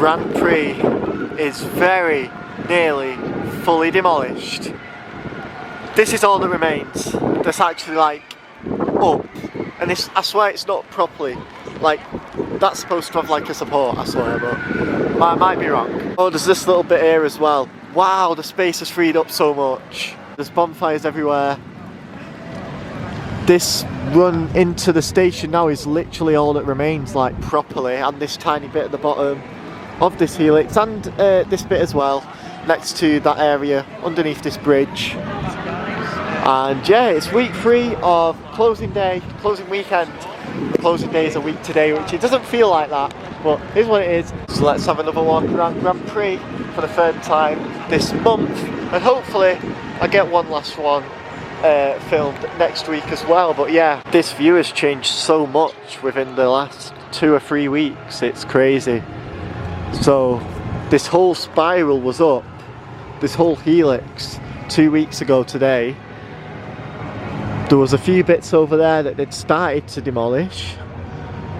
Grand Prix is very nearly fully demolished. This is all that remains that's actually like up, and this, I swear it's not properly, like that's supposed to have like a support, I swear, but I might be wrong. Oh, there's this little bit here as well. Wow, the space has freed up so much. There's bonfires everywhere. This run into the station now is literally all that remains, like properly, and this tiny bit at the bottom of this helix, and this bit as well, next to that area underneath this bridge. And yeah, it's week 3 of closing day, closing weekend. The closing day is a week today, which it doesn't feel like that, but here's what it is. So let's have another walk around Grand Prix for the 3rd time this month, and hopefully I get one last one filmed next week as well. But yeah, this view has changed so much within the last 2 or 3 weeks, it's crazy. So this whole spiral was up, this whole helix 2 weeks ago today. There was a few bits over there that they'd started to demolish,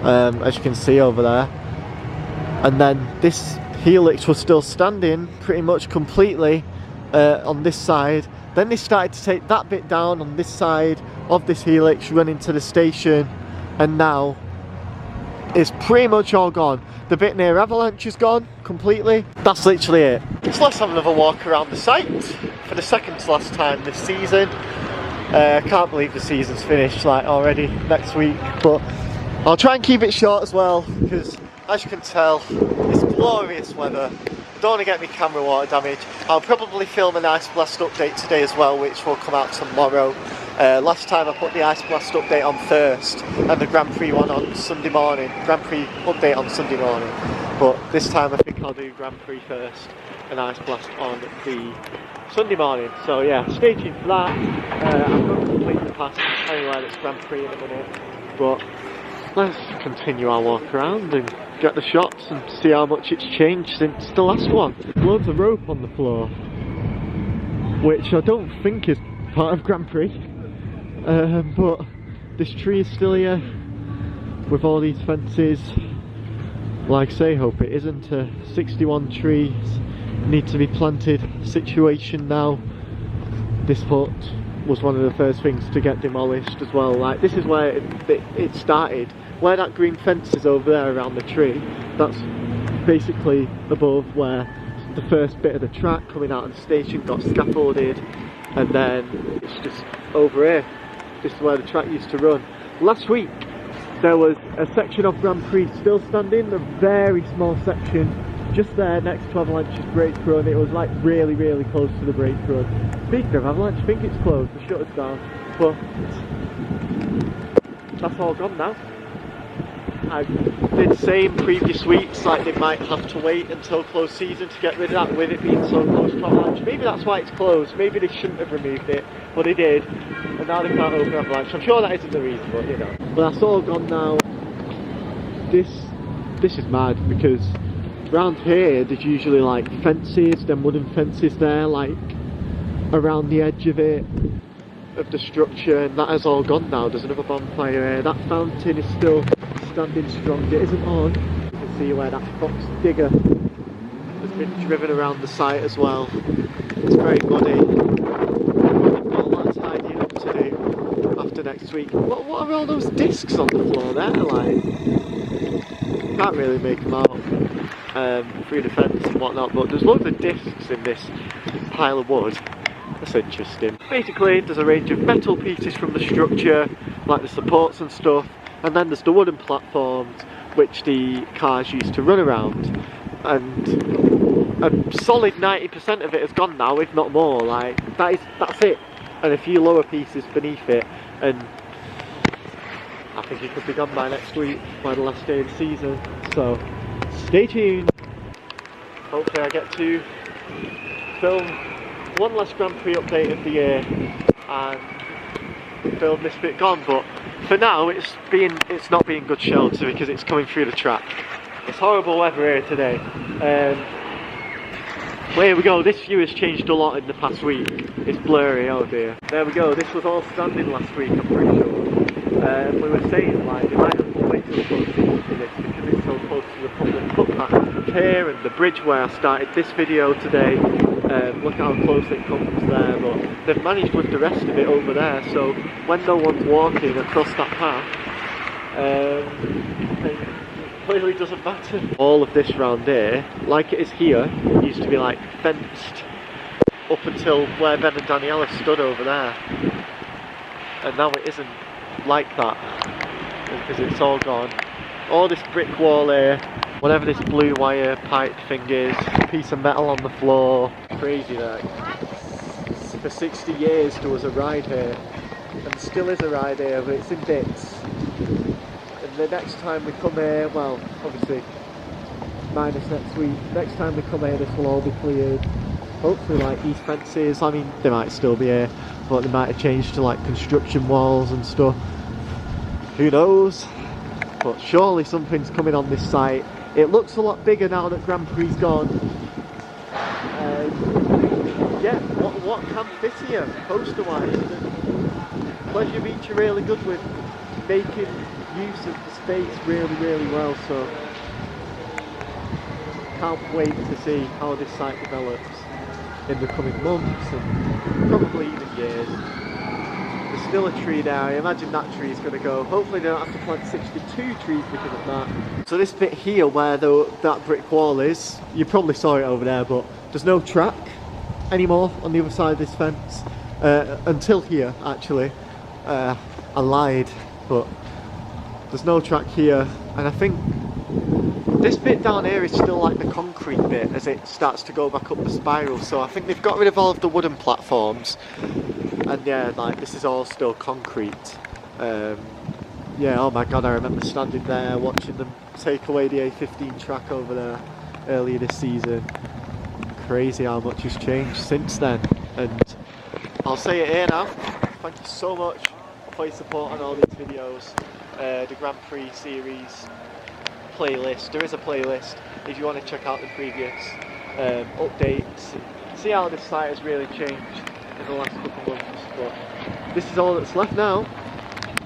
as you can see over there, and then this helix was still standing pretty much completely on this side. Then they started to take that bit down on this side of this helix, run into the station, and now it's pretty much all gone. The bit near Avalanche is gone completely. That's literally it. So let's have another walk around the site for the second to last time this season. I can't believe the season's finished like already next week, but I'll try and keep it short as well, because as you can tell, it's glorious weather. Don't want to get me camera water damage. I'll probably film an Ice Blast update today as well, which will come out tomorrow. Last time I put the Ice Blast update on first and the Grand Prix one on Sunday morning. Grand Prix update on Sunday morning. But this time I think I'll do Grand Prix first and Ice Blast on the Sunday morning. So yeah, stay tuned for that. I'm not completely past anywhere that's Grand Prix in a minute. But let's continue our walk around and get the shots and see how much it's changed since the last one. Loads of rope on the floor, which I don't think is part of Grand Prix, but this tree is still here with all these fences. Like I say, hope it isn't a 61 trees need to be planted situation now. This hut was one of the first things to get demolished as well. Like, this is where it started. Where that green fence is over there around the tree, that's basically above where the first bit of the track coming out of the station got scaffolded, and then it's just over here. This is where the track used to run. Last week there was a section of Grand Prix still standing, a very small section just there next to Avalanche's brake run. It was like really close to the brake run. Speaking of Avalanche, I think it's closed, the shutter's down, but that's all gone now. I did say in previous weeks, like, they might have to wait until close season to get rid of that, with it being so close to Avalanche. Maybe that's why it's closed. Maybe they shouldn't have removed it, but they did, and now they can't open Avalanche. I'm sure that isn't the reason, but you know. But that's all gone now. This is mad, because around here there's usually like fences, them wooden fences there, like around the edge of it, of the structure, and that has all gone now. There's another bonfire here. That fountain is still standing strong. It isn't on. You can see where that fox digger has been driven around the site as well. It's very muddy. We've got a lot of tidying up to do after next week. What are all those discs on the floor there? Like, can't really make them out through the fence and whatnot, but there's loads of discs in this pile of wood. That's interesting. Basically, there's a range of metal pieces from the structure, like the supports and stuff, and then there's the wooden platforms which the cars used to run around, and a solid 90% of it has gone now, if not more. Like, that's it, and a few lower pieces beneath it, and I think it could be gone by next week, by the last day of the season. So stay tuned. Hopefully I get to film one last Grand Prix update of the year and film this bit gone, but for now it's not being good shelter because it's coming through the track. It's horrible weather here today. Well, here we go. This view has changed a lot in the past week. It's blurry, oh dear. There we go. This was all standing last week, I'm pretty sure. We were saying, like, they might have to wait till so close to this because it's so close to the public footpath here and the bridge where I started this video today. Look how close it comes there, but they've managed with the rest of it over there, so when no one's walking across that path, it clearly doesn't matter. All of this round here, like it is here, used to be like fenced up until where Ben and Daniela stood over there, and now it isn't like that because it's all gone. All this brick wall here, whatever this blue wire pipe thing is, piece of metal on the floor, crazy that. For 60 years there was a ride here, and still is a ride here, but it's in bits. And the next time we come here, well obviously minus next week, next time we come here this will all be cleared. Hopefully like these fences, I mean they might still be here, but they might have changed to like construction walls and stuff. Who knows? But surely something's coming on this site. It looks a lot bigger now that Grand Prix gone. Yeah, what can fit here, poster wise? Pleasure Beach are really good with making use of the space really well, so can't wait to see how this site develops in the coming months and probably even years. There's still a tree there. I imagine that tree is going to go. Hopefully they don't have to plant 62 trees because of that. So this bit here where that brick wall is, you probably saw it over there, but there's no track anymore on the other side of this fence until here actually. I lied, but there's no track here, and I think this bit down here is still like the concrete bit as it starts to go back up the spiral, so I think they've got rid of all of the wooden platforms, and yeah, like this is all still concrete. Yeah, oh my god, I remember standing there watching them take away the A15 track over there earlier this season. Crazy how much has changed since then, and I'll say it here now, thank you so much for your support on all these videos. The Grand Prix series playlist, there is a playlist if you want to check out the previous updates and see how this site has really changed in the last couple of months. But this is all that's left now,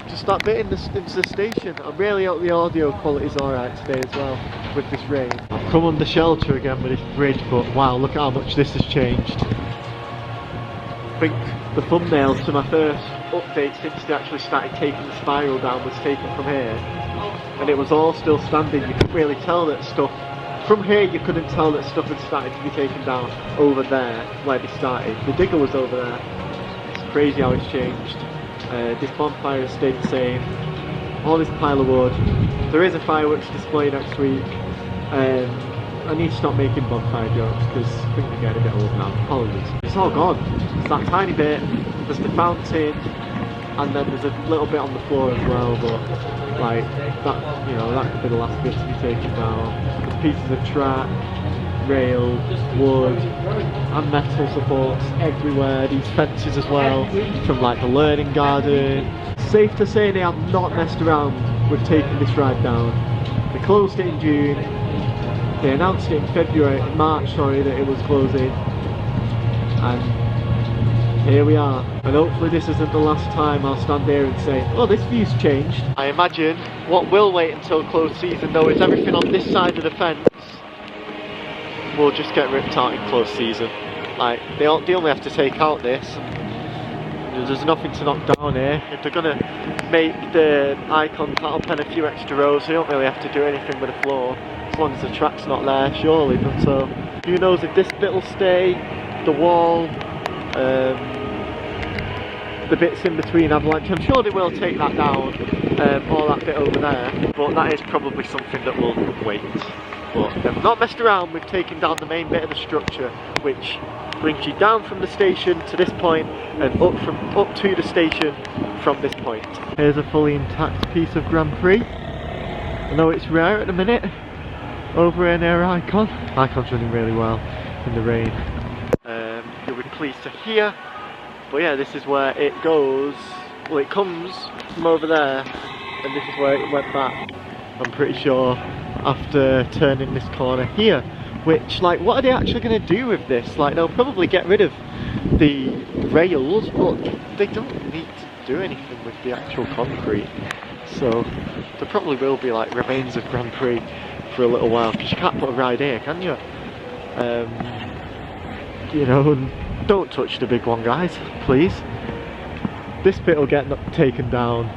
just that bit into the station. I really hope the audio quality is alright today as well with this rain. I've come under shelter again with this bridge, but wow, look at how much this has changed. I think the thumbnail to my first update since they actually started taking the spiral down was taken from here, and it was all still standing. You couldn't really tell that stuff from here, you couldn't tell that stuff had started to be taken down over there where they started. The digger was over there. It's crazy how it's changed. This bonfire has stayed the same, all this pile of wood. There is a fireworks display next week. I need to stop making bonfire jokes because I think they're getting a bit old now. Apologies. It's all gone. It's that tiny bit. There's the fountain, and then there's a little bit on the floor as well, but like that, you know, that could be the last bit to be taken down. There's pieces of track, rail, wood, and metal supports everywhere. These fences as well, from like the learning garden. Safe to say they have not messed around with taking this ride down. They closed it in June. They announced it in March, sorry, that it was closing, and here we are. And hopefully this isn't the last time I'll stand here and say, oh, this view's changed. I imagine what will wait until close season though is everything on this side of the fence will just get ripped out in close season. Like, they only have to take out this. There's nothing to knock down here. If they're gonna make the icon paddle pen a few extra rows, they don't really have to do anything with the floor. As long as the track's not there, surely. But so, who knows if this bit will stay, the wall, the bits in between avalanche. I'm sure they will take that down, all that bit over there, but that is probably something that will wait. But they've not messed around with taking down the main bit of the structure, which brings you down from the station to this point and up to the station from this point. Here's a fully intact piece of Grand Prix. I know it's rare at the minute over in our Icon. Icon's running really well in the rain. You'll be pleased to hear. But yeah, this is where it goes. Well, it comes from over there, and this is where it went back, I'm pretty sure, after turning this corner here. Which, like, what are they actually going to do with this? Like, they'll probably get rid of the rails, but they don't need to do anything with the actual concrete. So there probably will be like remains of Grand Prix for a little while, because you can't put a ride here, can you? You know, and don't touch the big one, guys, please. This bit will get taken down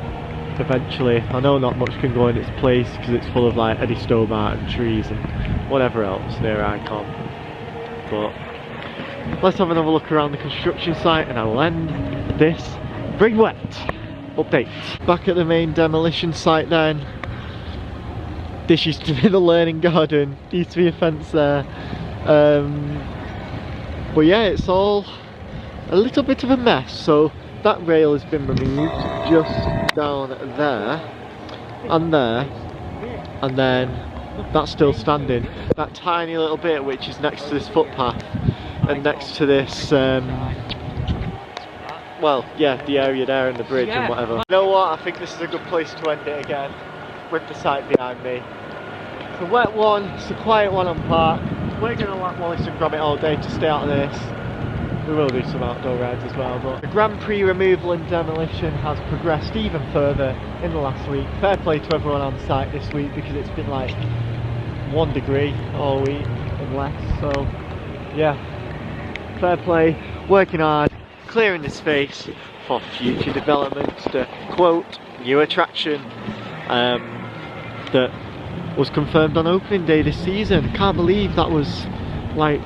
eventually. I know not much can go in its place because it's full of like Eddie Stobart and trees and whatever else near Icon. But let's have another look around the construction site and I will end this Bring Wet update. Back at the main demolition site then. This used to be the learning garden, used to be a fence there. But yeah, it's all a little bit of a mess. So that rail has been removed just down there and there, and then that's still standing. That tiny little bit which is next to this footpath and next to this well, yeah, the area there and the bridge and whatever. You know what, I think this is a good place to end it again with the site behind me. It's a wet one, it's a quiet one on park. We're going to let Wallace and Gromit all day to stay out of this. We will do some outdoor rides as well, but the Grand Prix removal and demolition has progressed even further in the last week. Fair play to everyone on site this week because it's been like 1 degree all week and less, so yeah, fair play, working hard, clearing the space for future developments. To quote, new attraction that was confirmed on opening day this season. Can't believe that was like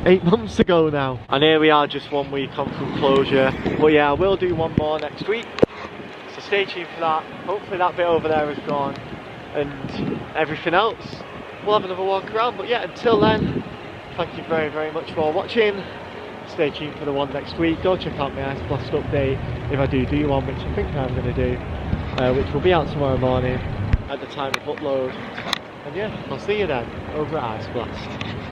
8 months ago now. And here we are just 1 week on from closure. But yeah, I will do one more next week. So stay tuned for that. Hopefully that bit over there is gone. And everything else, we'll have another walk around. But yeah, until then, thank you very, very much for watching. Stay tuned for the one next week. Go check out my Ice Blast update if I do one, which I think I'm going to do. Which will be out tomorrow morning at the time of upload. And yeah, I'll see you then over at Ice Blast.